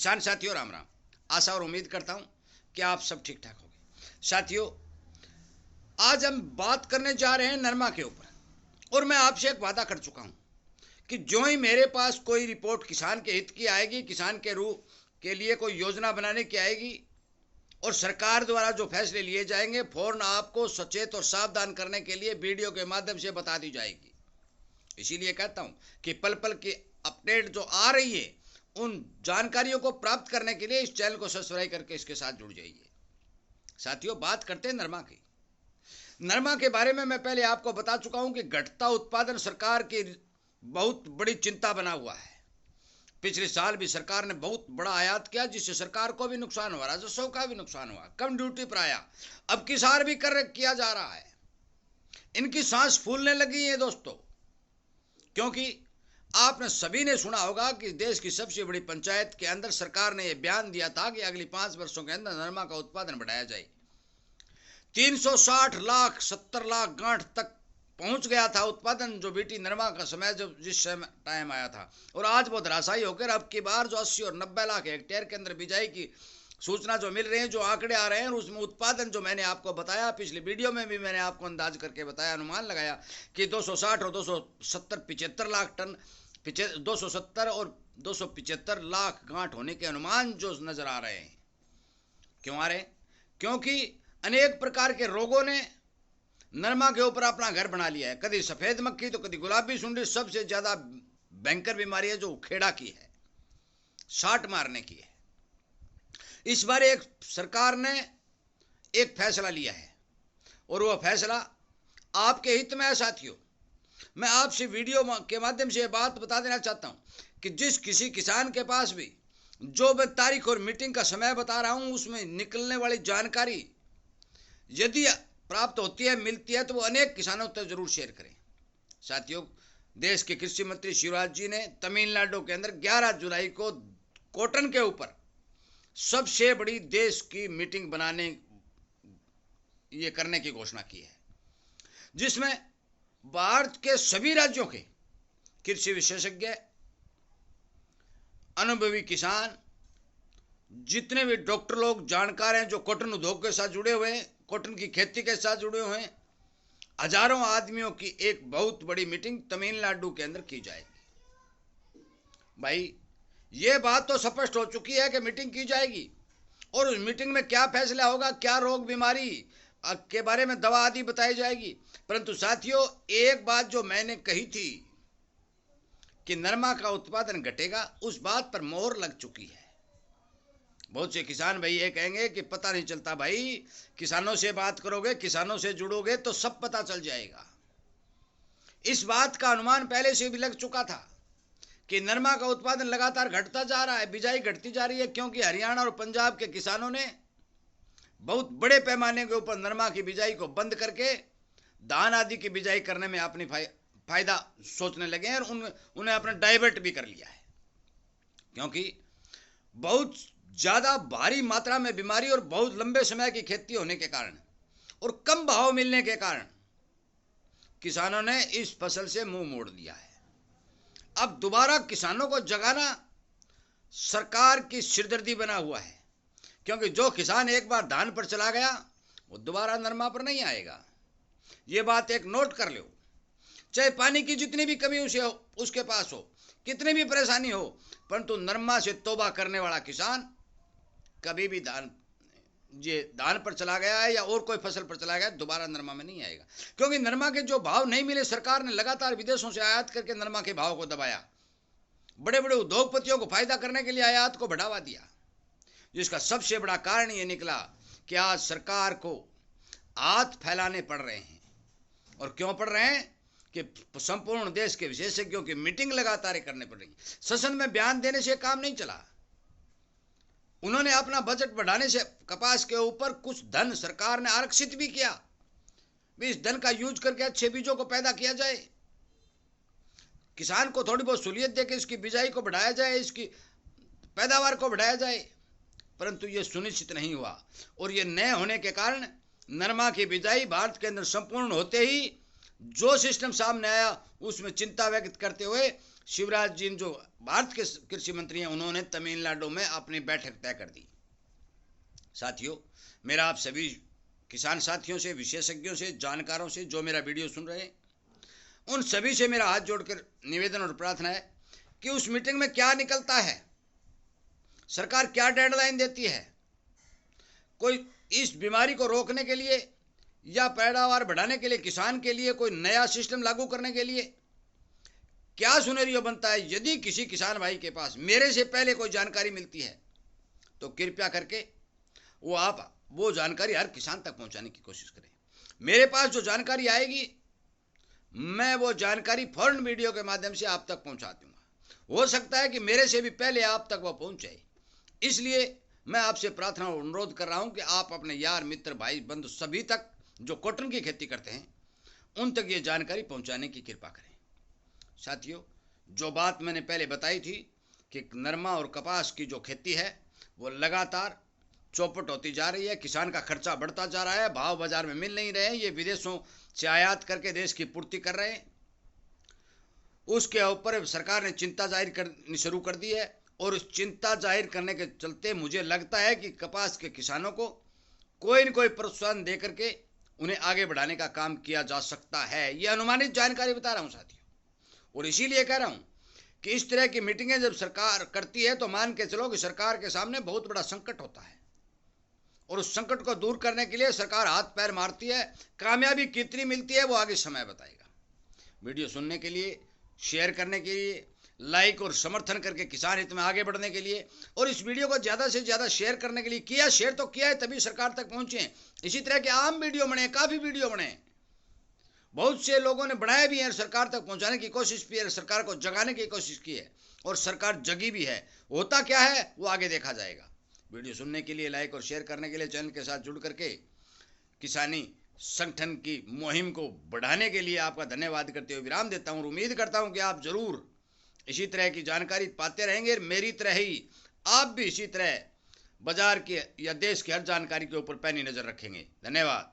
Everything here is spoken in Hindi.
किसान साथियों राम राम। आशा और उम्मीद करता हूं कि आप सब ठीक ठाक होंगे। साथियों, आज हम बात करने जा रहे हैं नरमा के ऊपर। और मैं आपसे एक वादा कर चुका हूं कि जो ही मेरे पास कोई रिपोर्ट किसान के हित की आएगी, किसान के रूप के लिए कोई योजना बनाने की आएगी और सरकार द्वारा जो फैसले लिए जाएंगे, फौरन आपको सचेत और सावधान करने के लिए वीडियो के माध्यम से बता दी जाएगी। इसीलिए कहता हूं कि पल पल की अपडेट जो आ रही है, उन जानकारियों को प्राप्त करने के लिए इस चैनल को सब्सक्राइब करके इसके साथ जुड़ जाइए। साथियों, बात करते हैं नरमा की। नरमा के बारे में मैं पहले आपको बता चुका हूं कि घटता उत्पादन सरकार की बहुत बड़ी चिंता बना हुआ है। पिछले साल भी सरकार ने बहुत बड़ा आयात किया, जिससे सरकार को भी नुकसान हुआ, राजस्व का भी नुकसान हुआ, कम ड्यूटी पर आया। अब की साल भी कर किया जा रहा है। इनकी सांस फूलने लगी है दोस्तों, क्योंकि आपने सभी ने सुना होगा कि देश की सबसे बड़ी पंचायत के अंदर सरकार ने यह बयान दिया था कि अगली 5 वर्षों के अंदर नरमा का उत्पादन बढ़ाया जाए। 360 लाख 70 लाख गांठ तक पहुंच गया था उत्पादन, जो बीटी नरमा का समय जो जिस समय टाइम आया था। और आज वो धराशायी होकर अब की बार जो 80 और 90 लाख हेक्टेयर के अंदर बिजाई की सूचना जो मिल रही है, जो आंकड़े आ रहे हैं, उसमें उत्पादन जो मैंने आपको बताया, पिछली वीडियो में भी मैंने आपको अंदाज करके बताया, अनुमान लगाया कि 260 और 270 75 लाख टन, 270 और 275 लाख गांठ होने के अनुमान जो नजर आ रहे हैं। क्यों आ रहे हैं? क्योंकि अनेक प्रकार के रोगों ने नरमा के ऊपर अपना घर बना लिया है। कभी सफेद मक्खी तो कभी गुलाबी सुंडी। सबसे ज्यादा भयंकर बीमारी है जो उखेड़ा की है, साट मारने की है। इस बार एक सरकार ने एक फैसला लिया है और वह फैसला आपके हित में है। साथियों, मैं आपसे वीडियो के माध्यम से बात बता देना चाहता हूं कि जिस किसी किसान के पास भी जो मैं तारीख और मीटिंग का समय बता रहा हूं, उसमें निकलने वाली जानकारी यदि प्राप्त होती है, मिलती है, तो वो अनेक किसानों तक जरूर शेयर करें। साथियों, देश के कृषि मंत्री शिवराज जी ने तमिलनाडु के अंदर 11 जुलाई को कॉटन के ऊपर सबसे बड़ी देश की मीटिंग बनाने ये करने की घोषणा की है, जिसमें भारत के सभी राज्यों के कृषि विशेषज्ञ, अनुभवी किसान, जितने भी डॉक्टर लोग, जानकार हैं, जो कॉटन उद्योग के साथ जुड़े हुए हैं, कॉटन की खेती के साथ जुड़े हुए हैं, हजारों आदमियों की एक बहुत बड़ी मीटिंग तमिलनाडु के अंदर की जाएगी। भाई, ये बात तो स्पष्ट हो चुकी है कि मीटिंग की जाएगी और उस मीटिंग में क्या फैसला होगा, क्या रोग बीमारी के बारे में दवा आदि बताई जाएगी। परंतु साथियों, एक बात जो मैंने कही थी कि नरमा का उत्पादन घटेगा, उस बात पर मोहर लग चुकी है। बहुत से किसान भाई ये कहेंगे कि पता नहीं चलता। भाई, किसानों से बात करोगे, किसानों से जुड़ोगे तो सब पता चल जाएगा। इस बात का अनुमान पहले से भी लग चुका था कि नरमा का उत्पादन लगातार घटता जा रहा है, बिजाई घटती जा रही है, क्योंकि हरियाणा और पंजाब के किसानों ने बहुत बड़े पैमाने के ऊपर नरमा की बिजाई को बंद करके धान आदि की बिजाई करने में अपनी फायदा सोचने लगे हैं और उन्हें अपना डाइवर्ट भी कर लिया है। क्योंकि बहुत ज्यादा भारी मात्रा में बीमारी और बहुत लंबे समय की खेती होने के कारण और कम भाव मिलने के कारण किसानों ने इस फसल से मुंह मोड़ लिया है। अब दोबारा किसानों को जगाना सरकार की सिरदर्दी बना हुआ है, क्योंकि जो किसान एक बार धान पर चला गया वो दोबारा नरमा पर नहीं आएगा। ये बात एक नोट कर लो। चाहे पानी की जितनी भी कमी उसके पास हो, कितनी भी परेशानी हो, परंतु नरमा से तौबा करने वाला किसान कभी भी धान पर चला गया है या और कोई फसल पर चला गया, दोबारा नरमा में नहीं आएगा। क्योंकि नरमा के जो भाव नहीं मिले, सरकार ने लगातार विदेशों से आयात करके नरमा के भाव को दबाया। बड़े बड़े उद्योगपतियों को फायदा करने के लिए आयात को बढ़ावा दिया, जिसका सबसे बड़ा कारण ये निकला कि आज सरकार को हाथ फैलाने पड़ रहे हैं। और क्यों पड़ रहे हैं? कि संपूर्ण देश के विशेषज्ञों की मीटिंग लगातार करने पड़ रही। सदन में बयान देने से काम नहीं चला। उन्होंने अपना बजट बढ़ाने से कपास के ऊपर कुछ धन सरकार ने आरक्षित भी किया। इस धन का यूज करके अच्छे बीजों को पैदा किया जाए, किसान को थोड़ी बहुत सहूलियत देकर इसकी बिजाई को बढ़ाया जाए, इसकी पैदावार को बढ़ाया जाए। परंतु ये सुनिश्चित नहीं हुआ और ये न होने के कारण नरमा की बिजाई भारत के अंदर संपूर्ण होते ही जो सिस्टम सामने आया, उसमें चिंता व्यक्त करते हुए शिवराज जी जो भारत के कृषि मंत्री हैं, उन्होंने तमिलनाडु में अपनी बैठक तय कर दी। साथियों, मेरा आप सभी किसान साथियों से, विशेषज्ञों से, जानकारों से, जो मेरा वीडियो सुन रहे हैं, उन सभी से मेरा हाथ जोड़कर निवेदन और प्रार्थना है कि उस मीटिंग में क्या निकलता है, सरकार क्या डेडलाइन देती है, कोई इस बीमारी को रोकने के लिए या पैदावार बढ़ाने के लिए, किसान के लिए कोई नया सिस्टम लागू करने के लिए क्या सुनेरियो बनता है। यदि किसी किसान भाई के पास मेरे से पहले कोई जानकारी मिलती है तो कृपया करके वो जानकारी हर किसान तक पहुंचाने की कोशिश करें। मेरे पास जो जानकारी आएगी मैं वो जानकारी फौरन वीडियो के माध्यम से आप तक पहुंचा दूंगा। हो सकता है कि मेरे से भी पहले आप तक वो पहुंच जाए। इसलिए मैं आपसे प्रार्थना और अनुरोध कर रहा हूं कि आप अपने यार, मित्र, भाई, बंधु सभी तक जो कॉटन की खेती करते हैं उन तक ये जानकारी पहुंचाने की कृपा करें। साथियों, जो बात मैंने पहले बताई थी कि नरमा और कपास की जो खेती है वो लगातार चौपट होती जा रही है, किसान का खर्चा बढ़ता जा रहा है, भाव बाजार में मिल नहीं रहे हैं, ये विदेशों से आयात करके देश की पूर्ति कर रहे हैं। उसके ऊपर सरकार ने चिंता जाहिर करनी शुरू कर दी है और उस चिंता जाहिर करने के चलते मुझे लगता है कि कपास के किसानों को कोई न कोई प्रोत्साहन दे करके उन्हें आगे बढ़ाने का काम किया जा सकता है। ये अनुमानित जानकारी बता रहा हूं साथियों, और इसीलिए कह रहा हूं कि इस तरह की मीटिंगें जब सरकार करती है तो मान के चलो कि सरकार के सामने बहुत बड़ा संकट होता है और उस संकट को दूर करने के लिए सरकार हाथ पैर मारती है। कामयाबी कितनी मिलती है वो आगे समय बताएगा। वीडियो सुनने के लिए, शेयर करने के लिए, लाइक और समर्थन करके किसान हित में आगे बढ़ने के लिए और इस वीडियो को ज़्यादा से ज़्यादा शेयर करने के लिए किया। शेयर तो किया है तभी सरकार तक पहुँचे। इसी तरह के आम वीडियो बने, काफ़ी वीडियो बने, बहुत से लोगों ने बनाए भी हैं, सरकार तक पहुंचाने की कोशिश भी है, सरकार को जगाने की कोशिश की है और सरकार जगी भी है। होता क्या है वो आगे देखा जाएगा। वीडियो सुनने के लिए, लाइक और शेयर करने के लिए, चैनल के साथ जुड़ करके किसानी संगठन की मुहिम को बढ़ाने के लिए आपका धन्यवाद करते हुए विराम देता हूँ। उम्मीद करता हूँ कि आप जरूर इसी तरह की जानकारी पाते रहेंगे। मेरी तरह ही आप भी इसी तरह बाजार की या देश की हर जानकारी के ऊपर पैनी नजर रखेंगे। धन्यवाद।